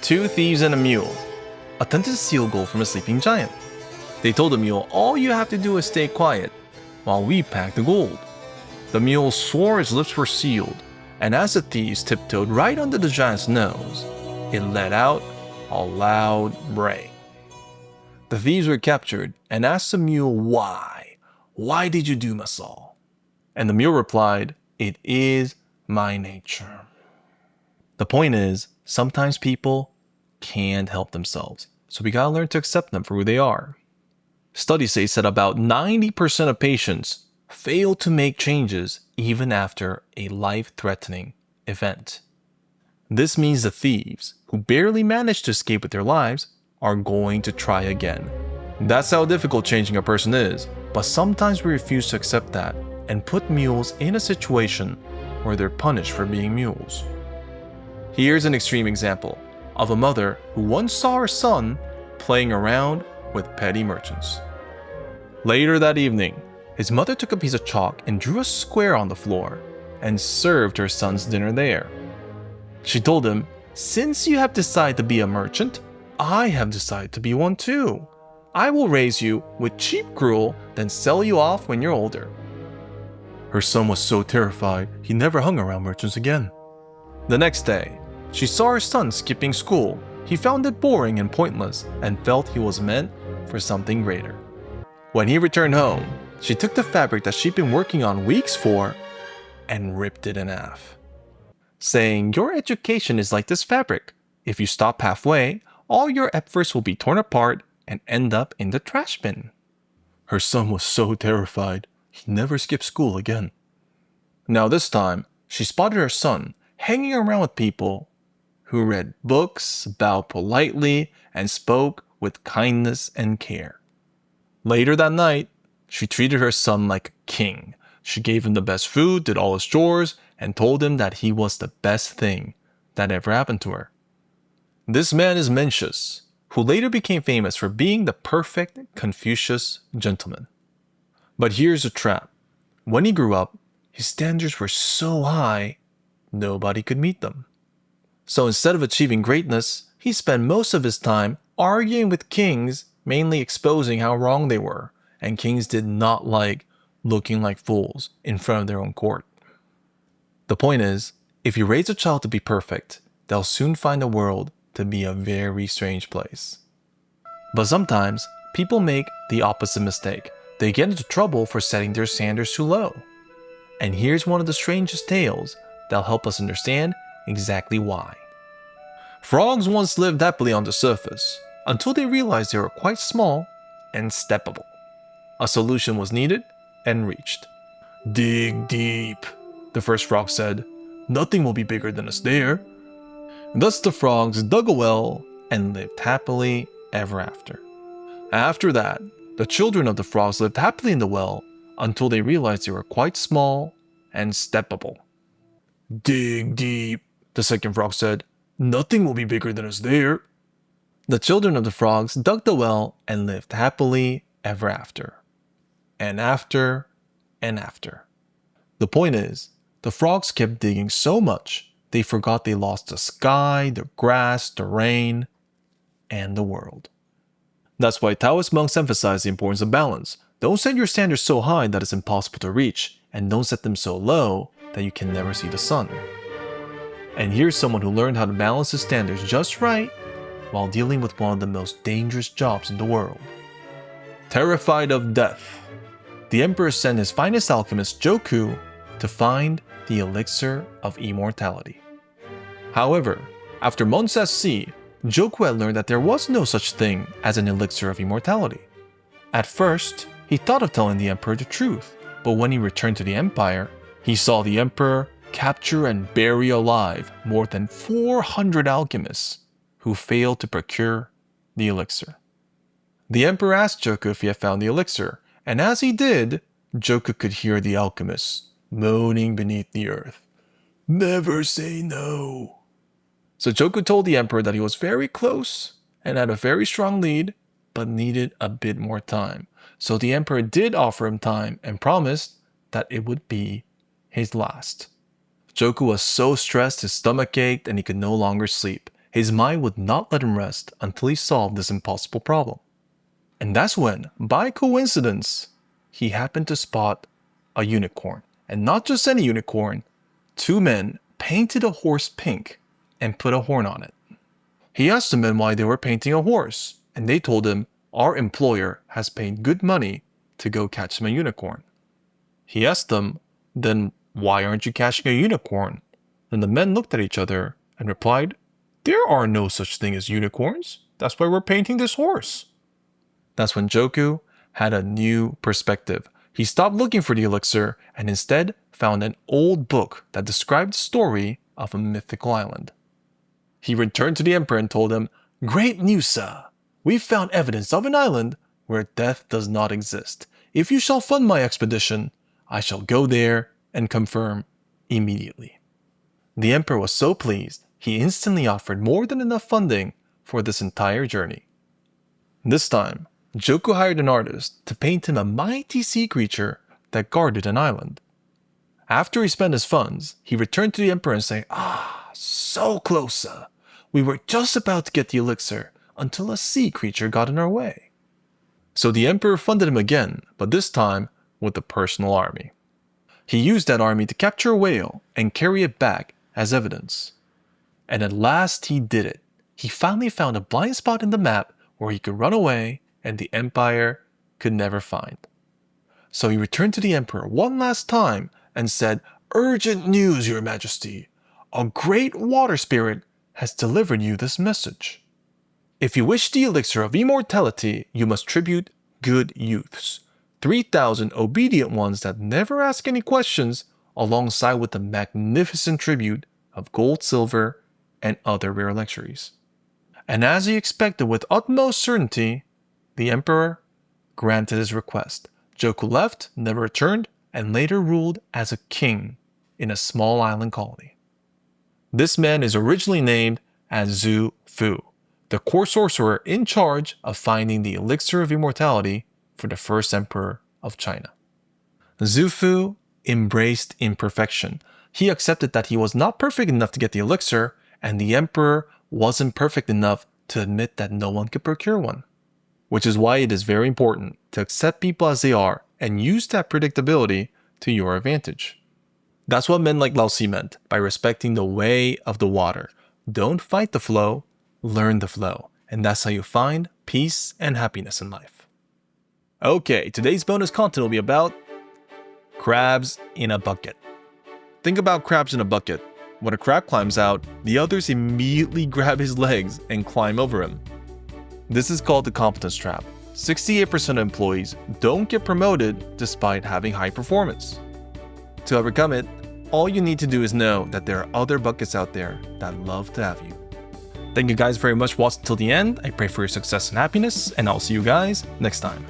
Two thieves and a mule attempted to steal gold from a sleeping giant. They told the mule, all you have to do is stay quiet while we pack the gold. The mule swore his lips were sealed, and as the thieves tiptoed right under the giant's nose, it let out a loud bray. The thieves were captured and asked the mule why. Why did you doom us all? And the mule replied, it is my nature. The point is, sometimes people can't help themselves, so we gotta learn to accept them for who they are. Studies say that about 90% of patients fail to make changes even after a life-threatening event. This means the thieves, who barely managed to escape with their lives, are going to try again. That's how difficult changing a person is, but sometimes we refuse to accept that and put mules in a situation where they're punished for being mules. Here's an extreme example of a mother who once saw her son playing around with petty merchants. Later that evening, his mother took a piece of chalk and drew a square on the floor and served her son's dinner there. She told him, since you have decided to be a merchant, I have decided to be one too. I will raise you with cheap gruel, then sell you off when you're older. Her son was so terrified, he never hung around merchants again. The next day, she saw her son skipping school. He found it boring and pointless and felt he was meant for something greater. When he returned home, she took the fabric that she'd been working on weeks for and ripped it in half, saying, your education is like this fabric. If you stop halfway, all your efforts will be torn apart and end up in the trash bin. Her son was so terrified, he never skipped school again. Now this time, she spotted her son hanging around with people who read books, bowed politely, and spoke with kindness and care. Later that night, she treated her son like a king. She gave him the best food, did all his chores, and told him that he was the best thing that ever happened to her. This man is Mencius, who later became famous for being the perfect Confucius gentleman. But here's the trap. When he grew up, his standards were so high, nobody could meet them. So instead of achieving greatness, he spent most of his time arguing with kings, mainly exposing how wrong they were, and kings did not like looking like fools in front of their own court. The point is, if you raise a child to be perfect, they'll soon find the world to be a very strange place. But sometimes, people make the opposite mistake. They get into trouble for setting their standards too low. And here's one of the strangest tales that'll help us understand exactly why. Frogs once lived happily on the surface, until they realized they were quite small and steppable. A solution was needed and reached. Dig deep, the first frog said. Nothing will be bigger than us there. Thus the frogs dug a well and lived happily ever after. After that, the children of the frogs lived happily in the well until they realized they were quite small and steppable. Dig deep, the second frog said. Nothing will be bigger than us there. The children of the frogs dug the well and lived happily ever after. And after and after. The point is, the frogs kept digging so much, they forgot they lost the sky, the grass, the rain, and the world. That's why Taoist monks emphasize the importance of balance. Don't set your standards so high that it's impossible to reach, and don't set them so low that you can never see the sun. And here's someone who learned how to balance his standards just right while dealing with one of the most dangerous jobs in the world. Terrified of death, the emperor sent his finest alchemist Joku to find the elixir of immortality. However, after months at sea, Joku had learned that there was no such thing as an elixir of immortality. At first, he thought of telling the emperor the truth, but when he returned to the empire, he saw the emperor capture and bury alive more than 400 alchemists who failed to procure the elixir. The emperor asked Joku if he had found the elixir, and as he did, Joku could hear the alchemists moaning beneath the earth. Never say no. So Joku told the emperor that he was very close and had a very strong lead, but needed a bit more time. So the emperor did offer him time and promised that it would be his last. Joku was so stressed his stomach ached and he could no longer sleep. his mind would not let him rest until he solved this impossible problem. And that's when, by coincidence, he happened to spot a unicorn. And not just any unicorn. 2 men painted a horse pink and put a horn on it. He asked the men why they were painting a horse, and they told him, "Our employer has paid good money to go catch him a unicorn." He asked them, "Then why aren't you catching a unicorn?" Then the men looked at each other and replied, "There are no such thing as unicorns. That's why we're painting this horse." That's when Joku had a new perspective. He stopped looking for the elixir and instead found an old book that described the story of a mythical island. He returned to the emperor and told him, "Great news, sir! We've found evidence of an island where death does not exist. If you shall fund my expedition, I shall go there and confirm immediately." The emperor was so pleased, he instantly offered more than enough funding for this entire journey. This time, Joku hired an artist to paint him a mighty sea creature that guarded an island. After he spent his funds, he returned to the emperor and said, "So close, sir. We were just about to get the elixir until a sea creature got in our way." So the emperor funded him again, but this time with a personal army. He used that army to capture a whale and carry it back as evidence. And at last he did it. He finally found a blind spot in the map where he could run away and the empire could never find. So he returned to the emperor one last time and said, "Urgent news, your majesty. A great water spirit has delivered you this message. If you wish the elixir of immortality, you must tribute good youths, 3,000 obedient ones that never ask any questions, alongside with the magnificent tribute of gold, silver, and other rare luxuries." And as he expected with utmost certainty, the emperor granted his request. Joku left, never returned, and later ruled as a king in a small island colony. This man is originally named as Zhu Fu, the court sorcerer in charge of finding the elixir of immortality for the first emperor of China. Zhu Fu embraced imperfection. He accepted that he was not perfect enough to get the elixir, and the emperor wasn't perfect enough to admit that no one could procure one. Which is why it is very important to accept people as they are and use that predictability to your advantage. That's what men like Lao Tzu meant by respecting the way of the water. Don't fight the flow, learn the flow. And that's how you find peace and happiness in life. Okay, today's bonus content will be about crabs in a bucket. Think about crabs in a bucket. When a crab climbs out, the others immediately grab his legs and climb over him. This is called the Competence Trap. 68% of employees don't get promoted despite having high performance. To overcome it, all you need to do is know that there are other buckets out there that love to have you. Thank you guys very much for watching till the end. I pray for your success and happiness, and I'll see you guys next time.